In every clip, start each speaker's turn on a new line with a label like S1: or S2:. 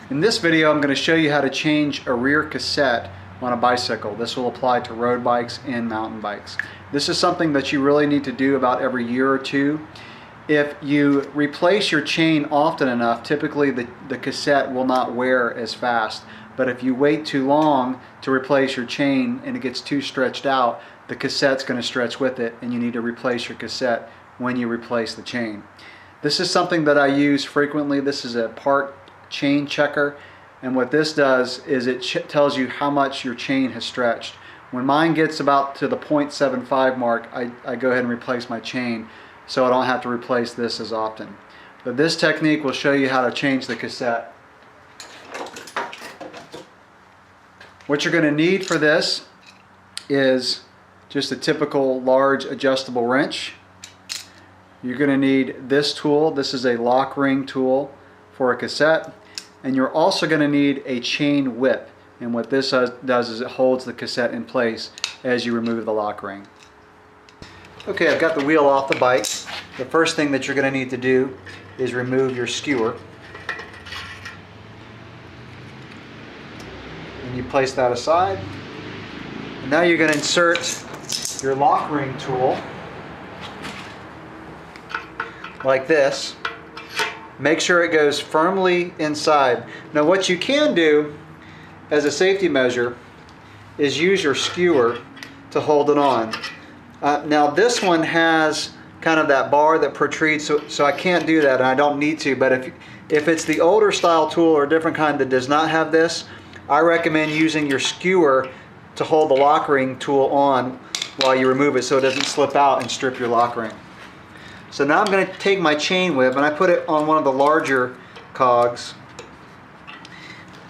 S1: In this video I'm going to show you how to change a rear cassette on a bicycle. This will apply to road bikes and mountain bikes. This is something that you really need to do about every year or two. If you replace your chain often enough, typically the cassette will not wear as fast. But if you wait too long to replace your chain and it gets too stretched out, the cassette's going to stretch with it, and you need to replace your cassette when you replace the chain. This is something that I use frequently. This is a part chain checker, and what this does is it tells you how much your chain has stretched. When mine gets about to the 0.75 mark, I go ahead and replace my chain so I don't have to replace this as often. But this technique will show you how to change the cassette. What you're going to need for this is just a typical large adjustable wrench. You're going to need this tool. This is a lock ring tool for a cassette. And you're also going to need a chain whip. And what this does is it holds the cassette in place as you remove the lock ring. Okay, I've got the wheel off the bike. The first thing that you're going to need to do is remove your skewer. And you place that aside. And now you're going to insert your lock ring tool like this. Make sure it goes firmly inside. Now what you can do as a safety measure is use your skewer to hold it on. Now this one has kind of that bar that protrudes, so I can't do that, and I don't need to. But if it's the older style tool or a different kind that does not have this, I recommend using your skewer to hold the lock ring tool on while you remove it so it doesn't slip out and strip your lock ring. So now I'm going to take my chain whip and I put it on one of the larger cogs,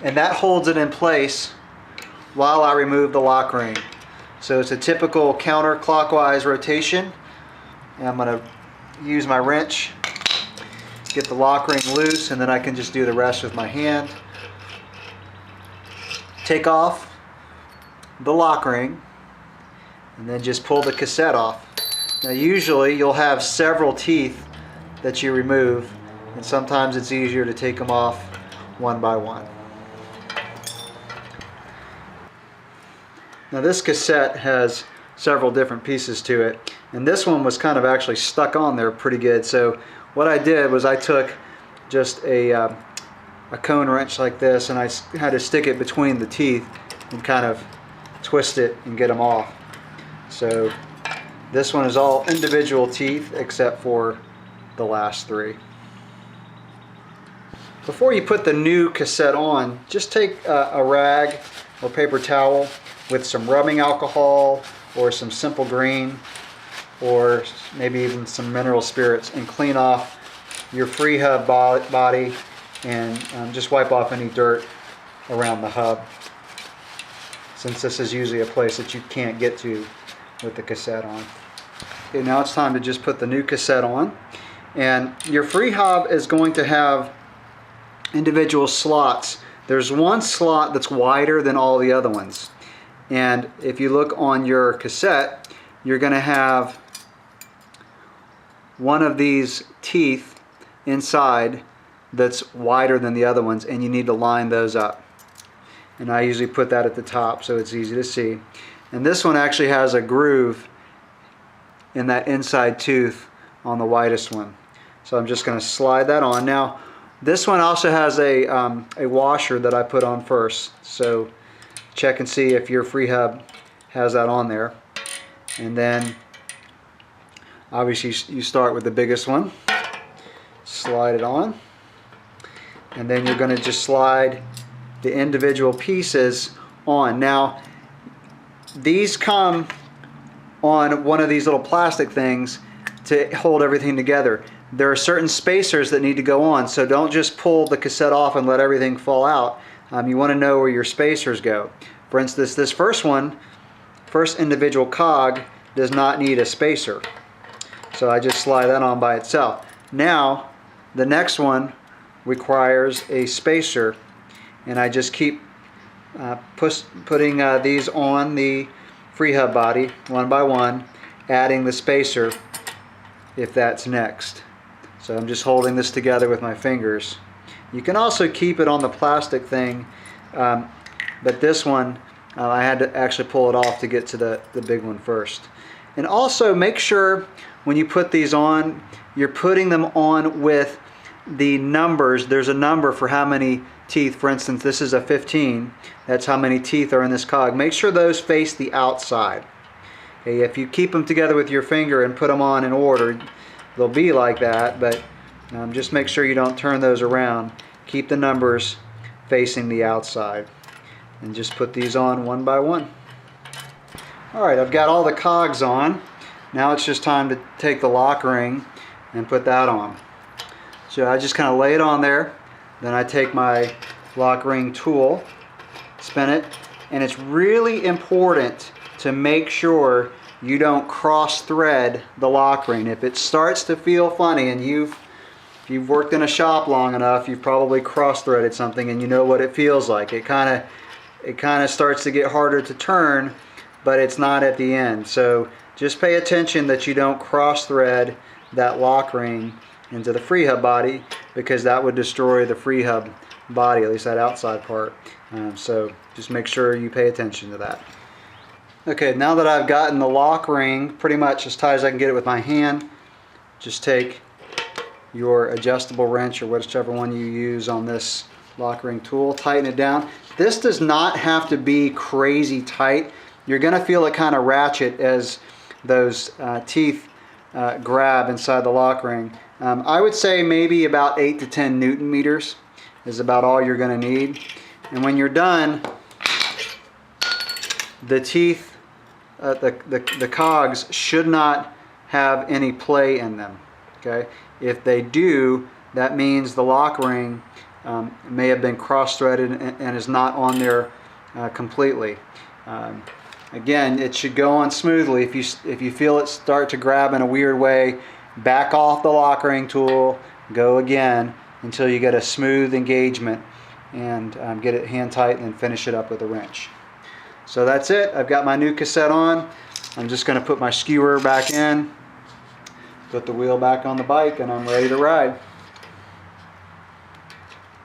S1: and that holds it in place while I remove the lock ring. So it's a typical counterclockwise rotation, and I'm going to use my wrench to get the lock ring loose, and then I can just do the rest with my hand. Take off the lock ring and then just pull the cassette off. Now usually you'll have several teeth that you remove, and sometimes it's easier to take them off one by one. Now this cassette has several different pieces to it, and this one was kind of actually stuck on there pretty good. So what I did was I took just a cone wrench like this, and I had to stick it between the teeth and kind of twist it and get them off. So this one is all individual teeth except for the last three. Before you put the new cassette on, just take a rag or paper towel with some rubbing alcohol or some simple green or maybe even some mineral spirits, and clean off your free hub body, and just wipe off any dirt around the hub, since this is usually a place that you can't get to with the cassette on. Okay, now it's time to just put the new cassette on, and your free hub is going to have individual slots. There's one slot that's wider than all the other ones, and if you look on your cassette, you're going to have one of these teeth inside that's wider than the other ones, and you need to line those up. And I usually put that at the top so it's easy to see. And this one actually has a groove in that inside tooth on the widest one. So I'm just going to slide that on. Now this one also has a washer that I put on first, so check and see if your free hub has that on there. And then obviously you start with the biggest one, slide it on, and then you're going to just slide the individual pieces on. Now these come on one of these little plastic things to hold everything together. There are certain spacers that need to go on, so don't just pull the cassette off and let everything fall out. You want to know where your spacers go. For instance, this first individual cog does not need a spacer, so I just slide that on by itself. Now the next one requires a spacer, and I just keep putting these on the free hub body one by one, adding the spacer if that's next. So I'm just holding this together with my fingers, You can also keep it on the plastic thing, but this one I had to actually pull it off to get to the big one first. And also make sure when you put these on, you're putting them on with the numbers. There's a number for how many teeth. For instance, this is a 15. That's how many teeth are in this cog. Make sure those face the outside. Okay, if you keep them together with your finger and put them on in order, they'll be like that, but just make sure you don't turn those around. Keep the numbers facing the outside. And just put these on one by one. Alright, I've got all the cogs on. Now it's just time to take the lock ring and put that on. So I just kind of lay it on there. Then I take my lock ring tool, spin it, and it's really important to make sure you don't cross thread the lock ring. If it starts to feel funny, and if you've worked in a shop long enough, you've probably cross threaded something and you know what it feels like. It kind of starts to get harder to turn, but it's not at the end. So just pay attention that you don't cross thread that lock ring into the free hub body, because that would destroy the free hub body, at least that outside part. So just make sure you pay attention to that. Okay, now that I've gotten the lock ring pretty much as tight as I can get it with my hand, just take your adjustable wrench or whichever one you use on this lock ring tool, tighten it down. This does not have to be crazy tight. You're going to feel it kind of ratchet as those teeth grab inside the lock ring. I would say maybe about 8 to 10 Newton meters is about all you're going to need. And when you're done, the teeth, the cogs should not have any play in them. Okay, if they do, that means the lock ring may have been cross-threaded and is not on there completely. Again, it should go on smoothly. If you feel it start to grab in a weird way, back off the lock ring tool, go again until you get a smooth engagement, and get it hand tight, and then finish it up with a wrench. So that's it. I've got my new cassette on. I'm just going to put my skewer back in, put the wheel back on the bike, and I'm ready to ride.